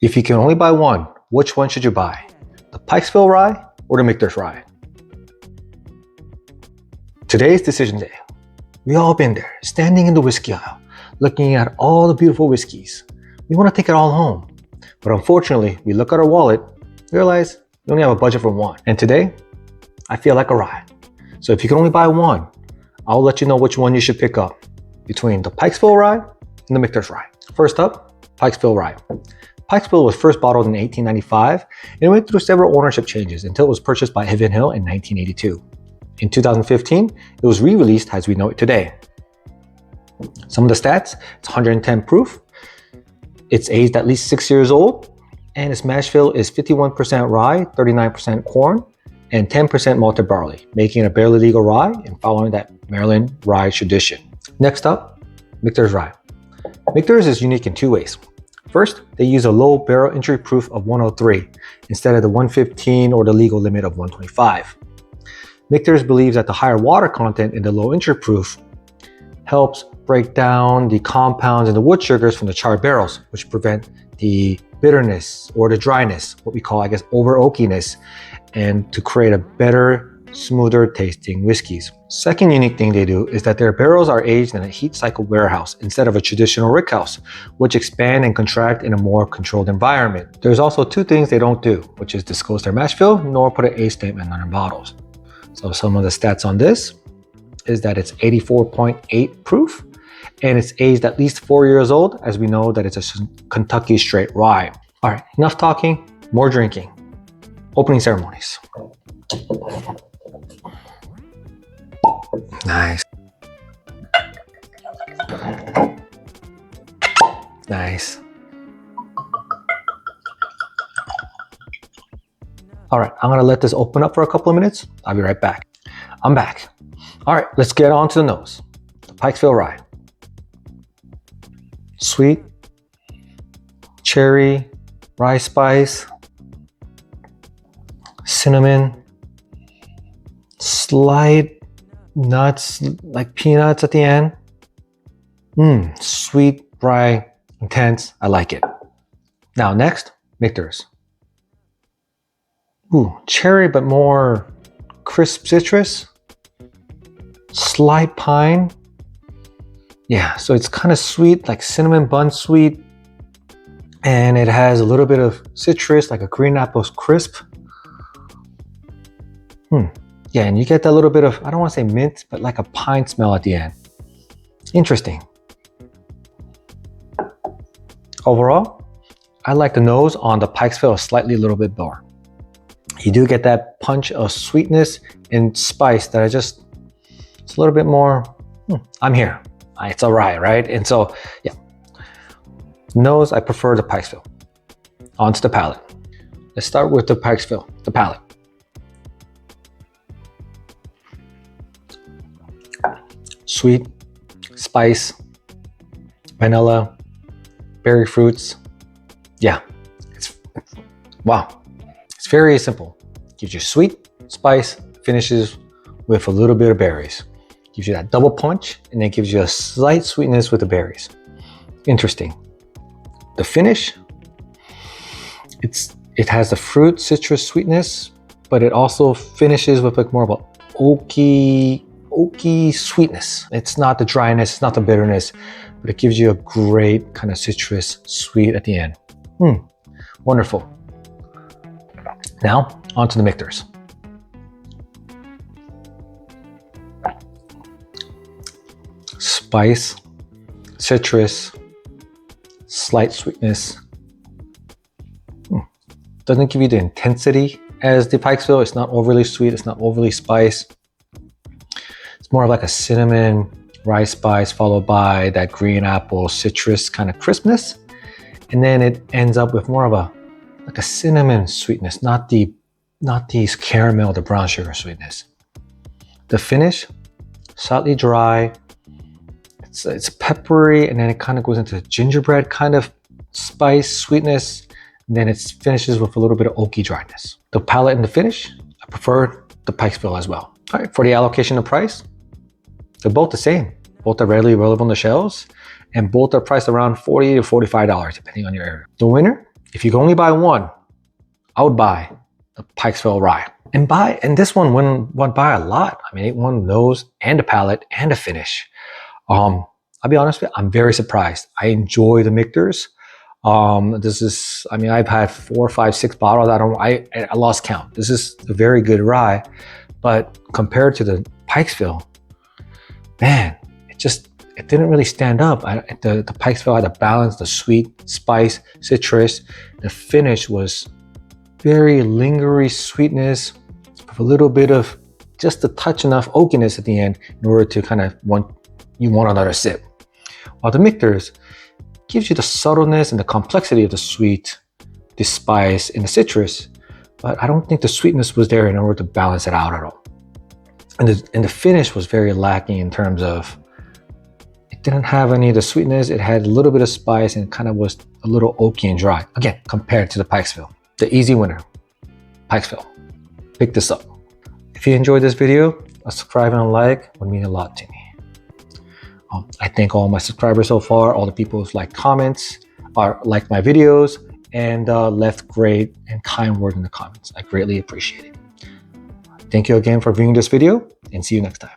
If you can only buy one, which one should you buy? The Pikesville Rye or the Michter's Rye? Today's decision day. We all been there, standing in the whiskey aisle, looking at all the beautiful whiskeys. We want to take it all home. But unfortunately, we look at our wallet, realize we only have a budget for one. And today, I feel like a rye. So if you can only buy one, I'll let you know which one you should pick up between the Pikesville Rye and the Michter's Rye. First up, Pikesville Rye. Pikesville was first bottled in 1895 and it went through several ownership changes until it was purchased by Heaven Hill in 1982. In 2015, it was re-released as we know it today. Some of the stats, it's 110 proof, it's aged at least 6 years old, and its mash bill is 51% rye, 39% corn, and 10% malted barley, making it a barely legal rye and following that Maryland rye tradition. Next up, Michter's Rye. Michter's is unique in two ways. First, they use a low barrel entry proof of 103 instead of the 115 or the legal limit of 125. Michter's believes that the higher water content in the low entry proof helps break down the compounds in the wood sugars from the charred barrels, which prevent the bitterness or the dryness, what we call, over oakiness, and to create a better, smoother tasting whiskeys. Second unique thing they do is that their barrels are aged in a heat cycle warehouse instead of a traditional rickhouse, which expand and contract in a more controlled environment. There's also two things they don't do, which is disclose their mash bill nor put an age statement on their bottles. So some of the stats on this is that it's 84.8 proof and it's aged at least 4 years old, as we know that it's a Kentucky straight rye. All right, enough talking, more drinking. Opening ceremonies. Nice. Nice. All right, I'm gonna let this open up for a couple of minutes. I'll be right back. I'm back. All right, let's get on to the nose. The Pikesville Rye. Sweet, cherry, rye spice, cinnamon, slight nuts like peanuts at the end. Sweet, rye, intense. I like it. Now next, Michter's. Cherry, but more crisp citrus. Slight pine. Yeah, so it's kind of sweet, like cinnamon bun sweet. And it has a little bit of citrus, like a green apple's crisp. Yeah, and you get that little bit of, I don't want to say mint, but like a pine smell at the end. Interesting. Overall, I like the nose on the Pikesville slightly a little bit more. You do get that punch of sweetness and spice that it's a little bit more, I'm here. It's a rye, right? And so, yeah. Nose, I prefer the Pikesville. On to the palate. Let's start with the Pikesville, the palate. Sweet, spice, vanilla, berry fruits. Yeah, wow. It's very simple. Gives you sweet, spice, finishes with a little bit of berries. Gives you that double punch and then gives you a slight sweetness with the berries. Interesting. The finish, it has the fruit citrus sweetness, but it also finishes with like more of a oaky sweetness. It's not the dryness, it's not the bitterness, but it gives you a great kind of citrus sweet at the end. Wonderful. Now, on to the Michter's. Spice, citrus, slight sweetness. Doesn't give you the intensity as the Pikesville. It's not overly sweet, it's not overly spiced. It's more of like a cinnamon, rye spice followed by that green apple citrus kind of crispness. And then it ends up with more of a cinnamon sweetness, not the caramel, the brown sugar sweetness. The finish, slightly dry. It's peppery, and then it kind of goes into gingerbread kind of spice, sweetness, and then it finishes with a little bit of oaky dryness. The palate and the finish, I prefer the Pikesville as well. All right, for the allocation of price, they're both the same. Both are readily available on the shelves, and both are priced around $40 to $45, depending on your area. The winner if you could only buy one, I would buy the Pikesville Rye. And this one went by a lot. I mean, it won nose and the palate and the finish. I'll be honest with you, I'm very surprised. I enjoy the Michters. I mean, I've had 4, 5, 6 bottles. I lost count. This is a very good rye, but compared to the Pikesville, man, it didn't really stand up. The Pikesville had a balance, the sweet, spice, citrus. The finish was very lingerie sweetness with a little bit of just a touch enough oakiness at the end in order to kind of want another sip. While the Michters gives you the subtleness and the complexity of the sweet, the spice, and the citrus, but I don't think the sweetness was there in order to balance it out at all. And the finish was very lacking in terms of, it didn't have any of the sweetness. It had a little bit of spice and kind of was a little oaky and dry. Again, compared to the Pikesville. The easy winner, Pikesville. Pick this up. If you enjoyed this video, a subscribe and a like would mean a lot to me. I thank all my subscribers so far, all the people who've liked comments, or liked my videos, and left great and kind words in the comments. I greatly appreciate it. Thank you again for viewing this video, and see you next time.